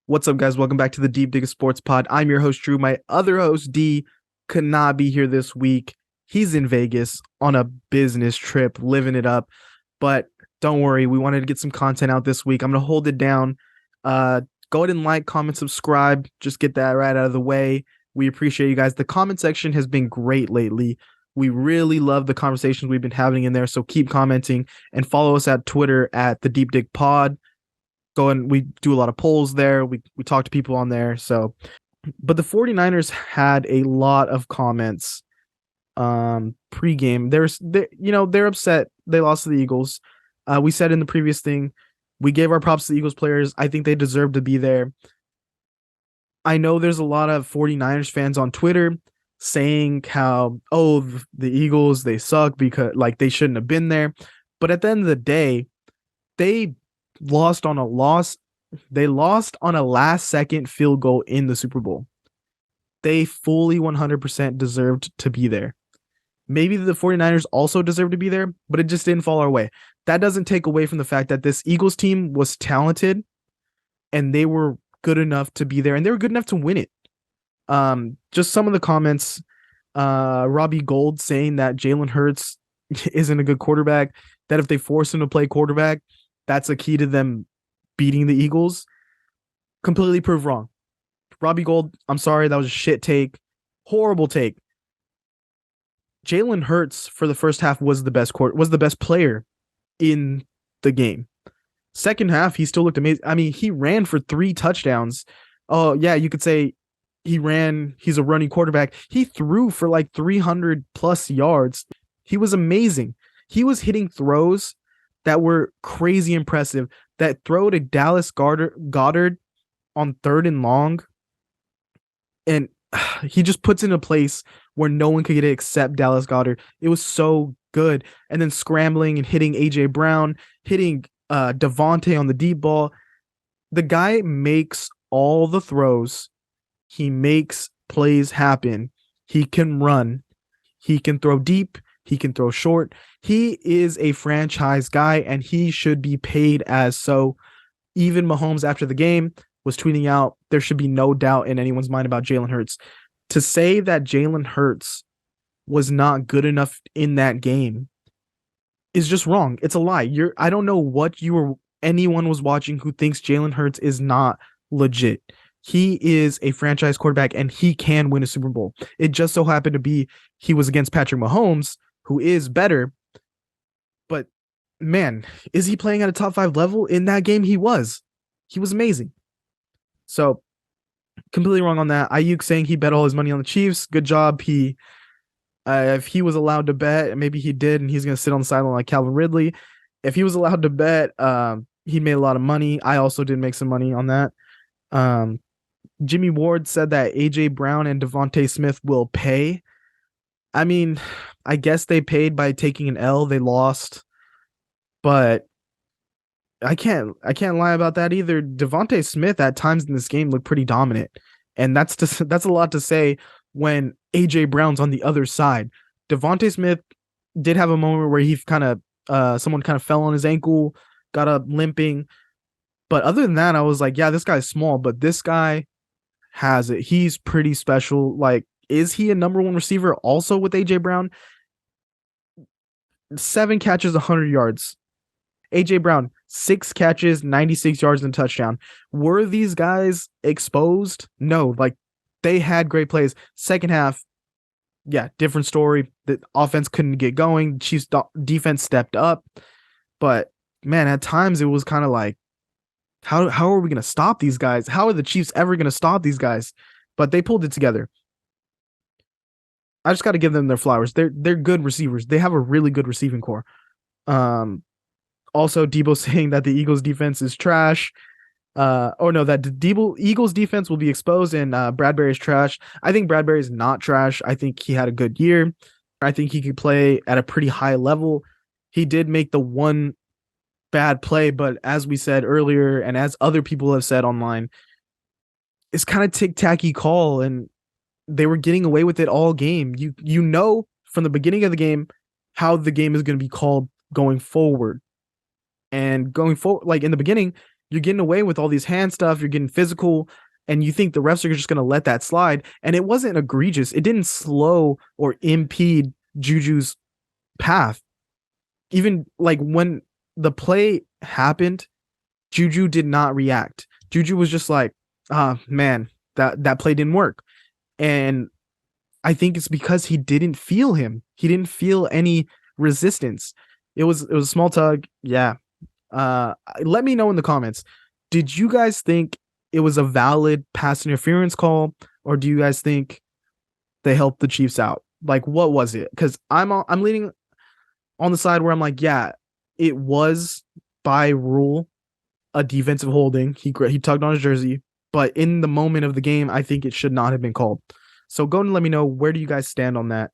What's up, guys? Welcome back to the Deep Dig Sports Pod. I'm your host, Drew. My other host, D, could not be here this week. He's in Vegas on a business trip, living it up. But don't worry, we wanted to get some content out this week. I'm going to hold it down. Go ahead and like, comment, subscribe. Just get that right out of the way. We appreciate you guys. The comment section has been great lately. We really love the conversations we've been having in there. So keep commenting and follow us at Twitter at the Deep Dig Pod. We do a lot of polls there. We talk to people on there. So, but the 49ers had a lot of comments pregame. They're upset they lost to the Eagles. We said in the previous thing, we gave our props to the Eagles players. I think they deserve to be there. I know there's a lot of 49ers fans on Twitter saying how, the Eagles, they suck because they shouldn't have been there. But at the end of the day, they lost on a last second field goal in the Super Bowl. They fully 100% deserved to be there. Maybe the 49ers also deserve to be there, but it just didn't fall our way. That doesn't take away from the fact that this Eagles team was talented and they were good enough to be there and they were good enough to win it. Just some of the comments, Robbie Gold saying that Jalen Hurts isn't a good quarterback, that if they force him to play quarterback, that's a key to them beating the Eagles. Completely proved wrong. Robbie Gold, I'm sorry, that was a shit take. Horrible take. Jalen Hurts for the first half was the best player in the game. Second half, he still looked amazing. I mean, he ran for 3 touchdowns. Oh, yeah, you could say he's a running quarterback. He threw for 300 plus yards. He was amazing. He was hitting throws that were crazy impressive. That throw to Dallas Goddard on 3rd and long, and he just puts in a place where no one could get it except Dallas Goddard. It was so good. And then scrambling and hitting A.J. Brown, hitting Devontae on the deep ball. The guy makes all the throws. He makes plays happen. He can run. He can throw deep. He can throw short. He is a franchise guy, and he should be paid as so. Even Mahomes, after the game, was tweeting out, there should be no doubt in anyone's mind about Jalen Hurts. To say that Jalen Hurts was not good enough in that game is just wrong. It's a lie. I don't know what anyone was watching who thinks Jalen Hurts is not legit. He is a franchise quarterback, and he can win a Super Bowl. It just so happened to be he was against Patrick Mahomes, who is better. But man, is he playing at a top 5 level? In that game, he was amazing. So completely wrong on that. Ayuk saying he bet all his money on the Chiefs. Good job. If he was allowed to bet, maybe he did, and he's going to sit on the sideline like Calvin Ridley. If he was allowed to bet, he made a lot of money. I also did make some money on that. Jimmy Ward said that A.J. Brown and Devontae Smith will pay. I mean, I guess they paid by taking an L. They lost, but I can't lie about that either. Devontae Smith at times in this game looked pretty dominant, and that's a lot to say when A.J. Brown's on the other side. Devontae Smith did have a moment where he someone kind of fell on his ankle, got up limping, but other than that, I was like, yeah, this guy's small, but this guy has it. He's pretty special. Is he a number 1 receiver also with A.J. Brown? 7 catches, 100 yards. A.J. Brown, 6 catches, 96 yards and a touchdown. Were these guys exposed? No, they had great plays. Second half, yeah, different story. The offense couldn't get going. Chiefs defense stepped up. But man, at times it was kind of like, how are we going to stop these guys? How are the Chiefs ever going to stop these guys? But they pulled it together. I just got to give them their flowers. They're good receivers. They have a really good receiving core. Also, Debo saying that the Eagles defense is trash. That the Eagles defense will be exposed and Bradberry is trash. I think Bradberry is not trash. I think he had a good year. I think he could play at a pretty high level. He did make the one bad play, but as we said earlier, and as other people have said online, it's kind of tic-tacky call, and they were getting away with it all game. You know from the beginning of the game how the game is going to be called going forward. And going forward, in the beginning, you're getting away with all these hand stuff, you're getting physical, and you think the refs are just going to let that slide. And it wasn't egregious. It didn't slow or impede Juju's path. Even like when the play happened, Juju did not react. Juju was just like, man, that play didn't work. And I think it's because he didn't feel him. He didn't feel any resistance. It was a small tug. Yeah. Let me know in the comments. Did you guys think it was a valid pass interference call, or do you guys think they helped the Chiefs out? Like, what was it? Because I'm leaning on the side where I'm like, yeah, it was by rule a defensive holding. He tugged on his jersey, but in the moment of the game, I think it should not have been called. So go and let me know, where do you guys stand on that?